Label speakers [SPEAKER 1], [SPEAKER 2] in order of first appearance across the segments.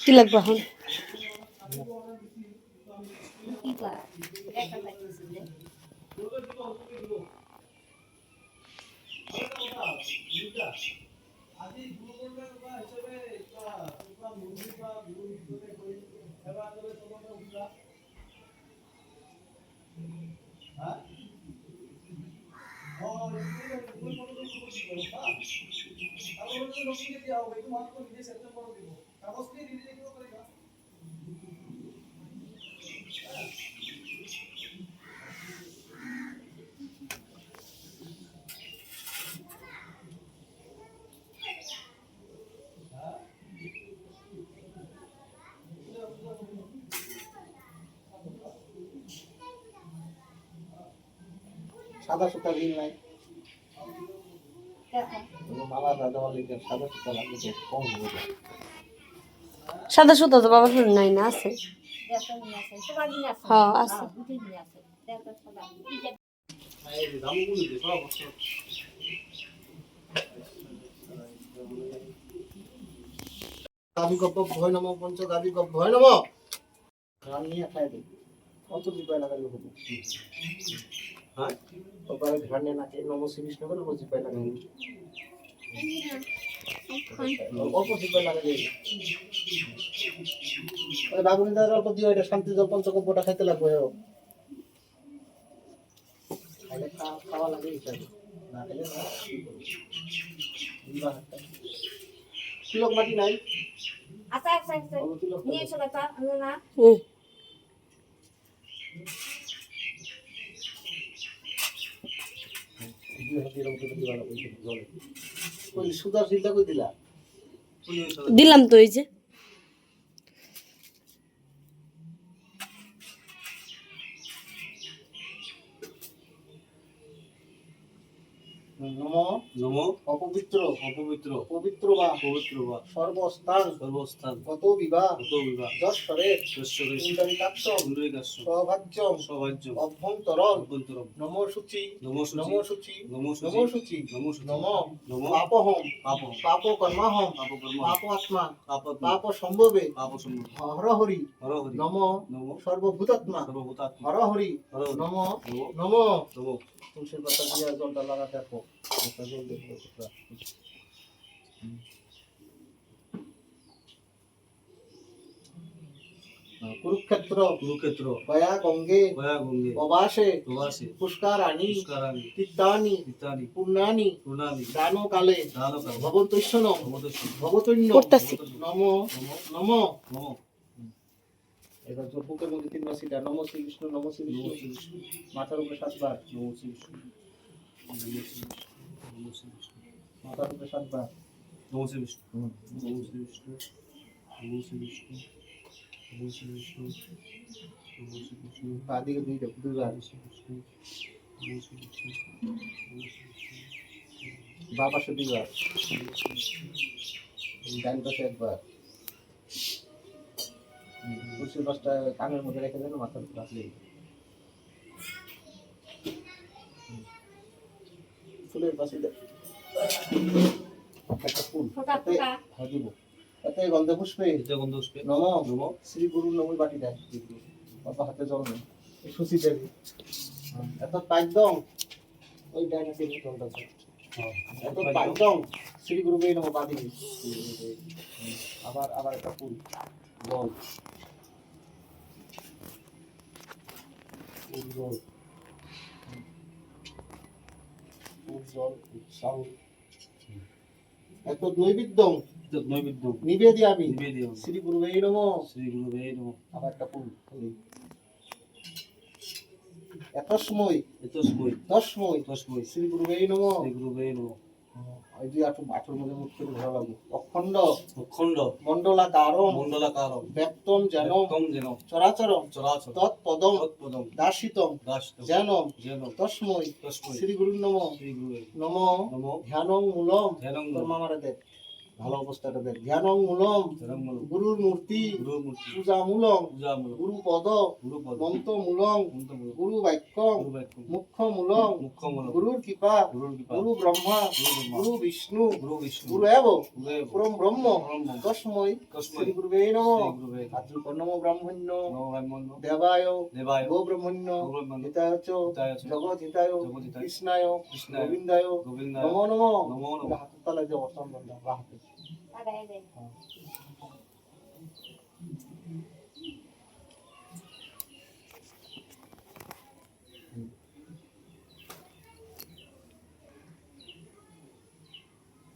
[SPEAKER 1] কি লাগবে এখন?
[SPEAKER 2] সাদা সুতা দিন নাই মালা দাদা লিখে সাদা সুতা লাগবে কম হবে।
[SPEAKER 1] সাদা সুতা তো বাবার ফোন নাই না? আছে, হ্যাঁ আছে।
[SPEAKER 2] গাবি গপ্প ভয় নম পঞ্চ গাবি গপ্প ভয় নম গান নিয়ে খাই দিই কত রূপায় লাগালো হবে। হ্যাঁ ওপারে ধ্যানে নাকি নম শ্রী কৃষ্ণ বলে বুঝি পাই লাগাই অল্প রূপায় লাগাই ওই বাবুনি দাদার অল্প দিয়ে এটা শান্তি জল পঞ্চগব্যটা খাইতে লাগবে। খাইলে খাওয়া লাগে হিসাবে না খাইলে না তিলক মাটি নাই।
[SPEAKER 3] আচ্ছা আচ্ছা আচ্ছা নিয়ে চলে তা না
[SPEAKER 2] সুদা চিন্তা করে দিলা
[SPEAKER 1] দিলাম তো এই যে।
[SPEAKER 2] নম নম অপবিত্র অপবিত্র পবিত্র বা সর্বস্থান কত বিবাহ যশ্বরে সৌভাগ্যম অভ্যন্তরম নম শুচি নম শুচি নম শুচি নম পাপহম পাপ কর্মাহম পাপ আত্মা পাপ সম্ভবে হর হরি নম সর্বভূতাত্মা হর হরি নম নম তুলসীর পাতা দিয়ে জলটা লাগা দেখো কুরুক্ষেত্র কুরুক্ষেত্র গয়া গঙ্গে প্রবাসে পুষ্কারাণি তীর্থানি পূর্ণানি দানো কালে ভবতৈষ্ণ ভবতৈন্য নম নম নম। এবার বুকের মধ্যে তিনবার সিটা নম শ্রী কৃষ্ণ নম শ্রী কৃষ্ণ মাথার উপরে 7 বার নম শ্রী কৃষ্ণ মাথার উপরে 7 বার নম শ্রী কৃষ্ণ নম শ্রী কৃষ্ণ নম শ্রী কৃষ্ণ নম শ্রী কৃষ্ণ নম শ্রী কৃষ্ণ বাদিকে দুইবার নম শ্রী কৃষ্ণ নম শ্রী কৃষ্ণ বাম পাশে দুইবার ডান পাশে একবার তুলসীর পাশটা কানের মধ্যে রেখে দেন মাথার উপর আসলে ফুলের পাশে একটা ফুল দিব এতে গন্ধ পুষ্পে নম নম শ্রী গুরু নমই বাটি দেয় বাবা হাতে জল নেই সুচি দেবী এত একদম ওই ডাইনাসি বোতলটা এত একদম শ্রী গুরু বে নম বাদি আবার আবার একটা ফুল জল জল জল সাউ এত নৈবেদ্য নিবেদিয়ামি শ্রী গুরুবে নমঃ আবার একটা ফুল তস্মৈ শ্রী গুরুবে নমঃ এই যে আঠুর মধ্যে মুখ করে ধরা লাগবে অখণ্ড মণ্ডলাকারম ব্যক্তম যেন চরাচরম তৎপদম দাসিতম যেন তস্মৈ শ্রী গুরু নমঃ নমঃ ধ্যানং মূলম তোর মামারে দেখ ভালো অবস্থাটা দেখ। ধ্যানং মূলম গুরুর মূর্তি পূজা মূলম গুরু পদ মন্ত্র মূলং গুরু বাক্যং মুখ্য মূলং গুরুর কৃপা গুরু ব্রহ্মা গুরু বিষ্ণু গুরু এব পরম ব্রহ্ম তস্मै শ্রী গুরুবে নমঃ। আত্মকর নমো ব্রাহ্মণ্য দেবায় গো ব্রহ্মণ্য হিতায় চ জগৎ হিতায় কৃষ্ণায় গোবিন্দায় নমো নমঃ। হাতের তলায় যে অসম বন্ধ বা হাতে
[SPEAKER 3] লাগাই দে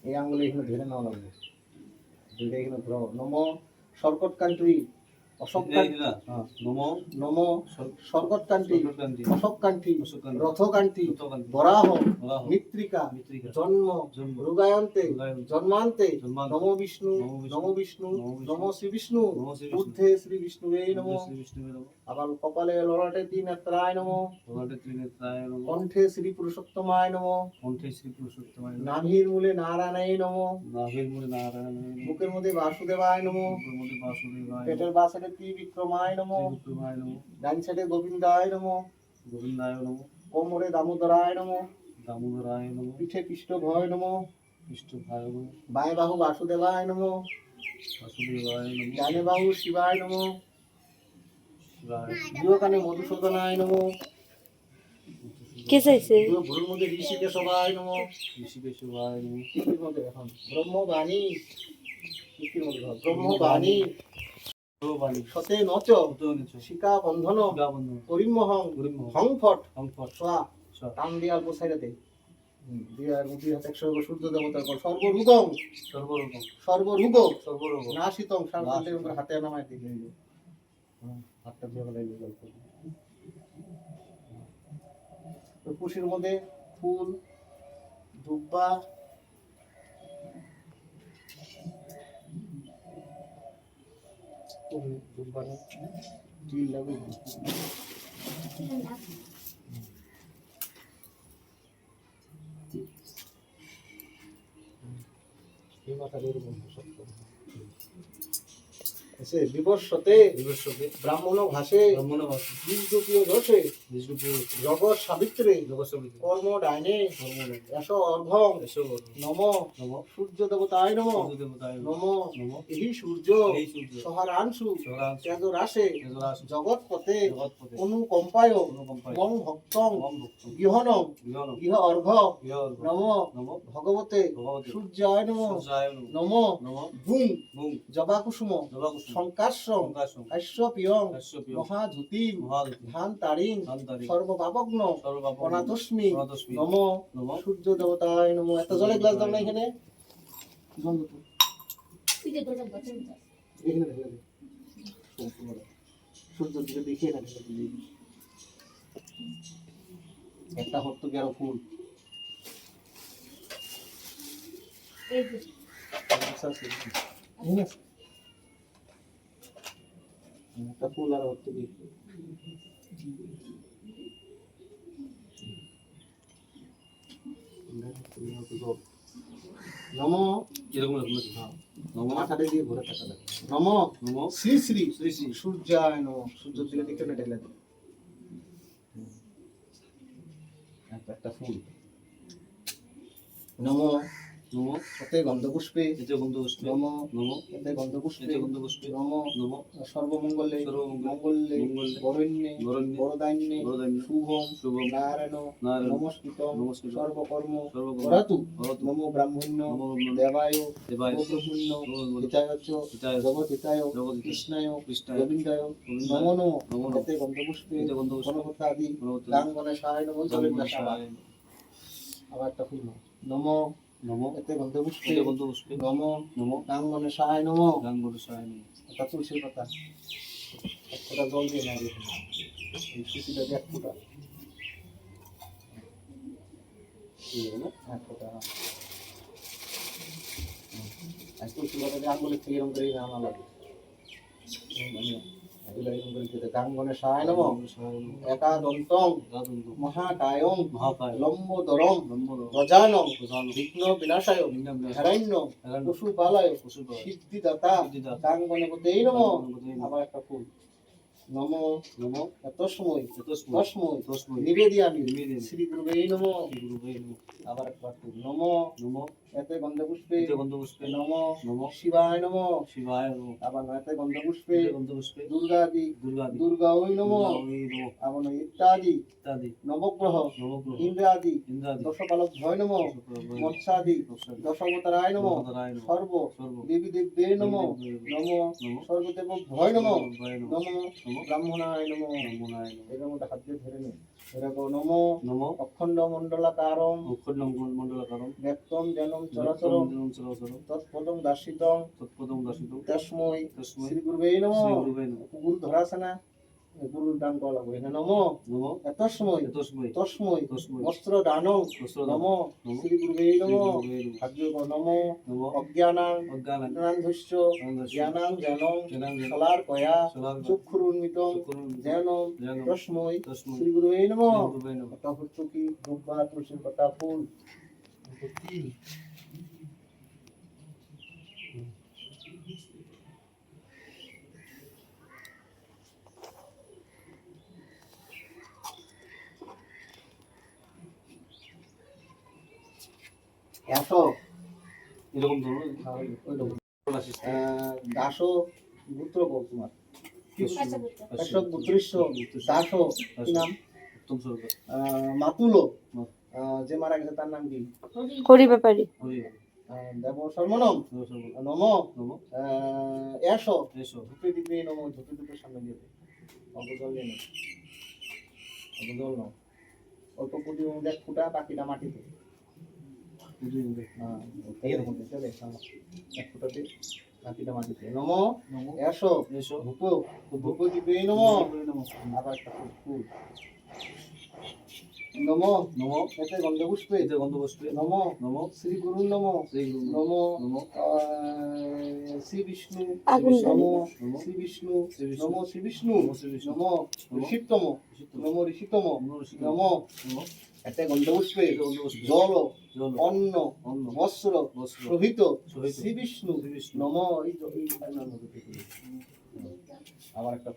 [SPEAKER 2] এই আঙ্গুলে এখানে ধরে নেওয়া লাগবে, দুইটা এখানে ধরো। নম শর্কট কান্ট্রি অশোক নম শর্কট কান্ট্রি অশোক কান্ট্রি রথ কান্ট্রি বরাহ মৃত্তিকা জন্ম রোগায়ন্তে জন্মান্তে নম বিষ্ণু নম বিষ্ণু নম শ্রী বিষ্ণু ঊর্ধ্বে শ্রী বিষ্ণু এই নম। আবার কপালে ললাটে তিন নেত্রায় নম কণ্ঠে শ্রী পুরুষোত্তমায় নম নাভির মূলে নারায়ণায় নম বুকের মধ্যে বাসুদেবায় নম পেটের বাঁ সাইডে ত্রিবিক্রমায় নম ডান সাইডে গোবিন্দায় নম কোমরে দামোদরায় নম পিঠে পৃষ্ঠভয় নম বায়ে বাহু বাসুদেবায় নম ডানে বাহু শিবায় নম দুই কানে মধুসূদনায় নম
[SPEAKER 1] কে চাইছে
[SPEAKER 2] ভুরুর মধ্যে ঋষিকেশবায় নম তিথির মধ্যে এখন ব্রহ্মবাণী তিথির মধ্যে ব্রহ্মবাণী সতে নচ শিকা বন্ধন পরিমহং হংফট সোয়া টান দিয়ে অল্প সাইডাতে দুই হাত একশো সূর্য দেবতার পর সর্বরূপং সর্বরূপ নাশিতং সারকান্তের উপর হাতে নামায় দিলে হাতটা দিয়ে লাগাইলে গল্প কুশির মধ্যে ফুল দুব্বা দুব্বা টিল লাগবে এই মাথার এরকম সত্য এসে বিবর্ষতে ব্রাহ্মণ ভাষে বীজরূপীয় দোষে জগৎ সাবিত্রে কর্ম ডাইনে এস অর্ঘং নম সূর্য দেবতায় নম নম এই সূর্য সহারাংশু তেজ রাশে জগৎ পথে অনুকম্পায় মং ভক্তং গৃহণং গৃহ অর্ঘ নম ভগবতে সূর্যায় নম নম ভুং জবাকুসুম শঙ্কাশ্রম কাশ্যপিয়ং মহাধুতিম ধান তারিং সর্বপাপগ্ন অনাথস্মি নম সূর্য দেবতায় নম। একটা জলের গ্লাস দাও না এখানে
[SPEAKER 3] তুই যে দোকান বসে
[SPEAKER 2] এখানে ঢেলে দে সূর্যের দিকে দেখিয়ে না একটা হতো গেরো ফুল
[SPEAKER 3] এই যে
[SPEAKER 2] একটা ফুল আর হতো দেখি নম
[SPEAKER 4] এরকম
[SPEAKER 2] নম মাথাটা দিয়ে ঘুরে থাকা লাগে নম শ্রী শ্রী সূর্যায় নম। সূর্যের দিকে দেখে না ঢেলে দেয় একটা ফুল নম সতে গন্ধপুষ্পে নম এতে গন্ধপুষ্পে নম সর্বমঙ্গলে মঙ্গলে বরণ্যে বরদান্যে শুভম নারায়ণ নমস্কৃতম সর্বকর্ম করাতু নম ব্রাহ্মণ্য দেবায় ব্রহ্মণ্য হিতায় জগৎ হিতায় কৃষ্ণায় গোবিন্দায় নমো নমঃ এতে গন্ধপুষ্পে গণপতা আদি গান গণেশায় নমঃ জলের দাসায়। আবার একটা ফুল নম এতে গন্ধপুষ্পে নম গান গণেশায় নমঃ একটা তুলসীর পাতা এক ফোঁটা জল দিয়ে না দিয়ে এই তুলসীটা দিয়ে এক ফোঁটা এক ফোঁটা তুলসী পাতা দিয়ে আঙুলের থেকে এরকম করে আনা লাগে এগুলো এরকম করে দিতে গান গণেশায় নমঃ একাদন্তং মহাকায়ং লম্বোদরম গজানং বিঘ্ন বিনাশায় হিরণ্য পশুপালয় সিদ্ধিদাতা গান গণপতে নমঃ। আবার একটা ফুল নমো নমো তস্মৈ তস্মৈ নিবেদিয়ামি শ্রী গুরুবে নমঃ। আবার একটা ফুল নমো নমো এতে গন্ধপুষ্পে নমো শিবায় নমঃ। আবার এতে গন্ধপুষ্পে দুর্গাদি দুর্গা ওই নমঃ। আবার ইত্যাদি নবগ্রহ ইন্দ্রাদি দশপালক ভয় নমঃ। মৎস্যাদি দশাবতারায় নমঃ। সর্ব দেবী দেব্যে নমঃ। নমো সর্বদেব ভয় নমঃ। নমো ব্রাহ্মণায় নমঃ। এর মধ্যে হাত দিয়ে ধরে নিন। এরকম নমো অখণ্ড মণ্ডলাকারম ব্যক্তম জনম চরাচরম তৎপদম দাসিতং তস্মৈ শ্রী গুরুবে নমঃ। গুরু ধরা আছে না, গুরুর দান করা লাগবে। নমো তস্মৈ তস্মৈ বস্ত্র দানং নমো শ্রী গুরুবে নমঃ। ভাগ্য নমো অজ্ঞানাং জ্ঞানান্ধস্য জ্ঞানাং জ্ঞানং শলার কয়া চক্ষুরুন্মিতং জ্ঞানং তস্মৈ শ্রী গুরুবে নমঃ। একটা হর্তুকি দুব্বা তুলসীর পাতা ফুল তিল এত
[SPEAKER 4] এরকম ধরুন
[SPEAKER 2] দাস পুত্র তোমার
[SPEAKER 3] আচ্ছা বুঝতে
[SPEAKER 2] কৃষক পুত্রিষ্য দাস কি নাম
[SPEAKER 4] উত্তম সরকার
[SPEAKER 2] মাতুলো যে মারা গেছে তার নাম কি
[SPEAKER 1] হরি ব্যাপারী
[SPEAKER 2] দেব সর্বনম নম এসো
[SPEAKER 4] এসো
[SPEAKER 2] ধূপে দিবে নম ধূপে ধূপে সামনে দিয়ে অবজল নেই অবজল নাও অল্প পুঁটি এক ফুটা বাকিটা মাটিতে এরকম চলে এক ফুটাতে বাকিটা মাটিতে নম এসো
[SPEAKER 4] এসো
[SPEAKER 2] ধূপ ধূপ দিবে নম। আবার একটা ফুল নম এতে গন্ধপুষ্পে নম শ্রী গুরু নম নম শ্রী বিষ্ণু নম শ্রী বিষ্ণু নম শ্রী বিষ্ণু নম ঋষিতম নম ঋষিতম নম এতে গন্ধপুষ্পে জল অন্ন বস্ত্র শোভিত শ্রী বিষ্ণু নম। আবার একটা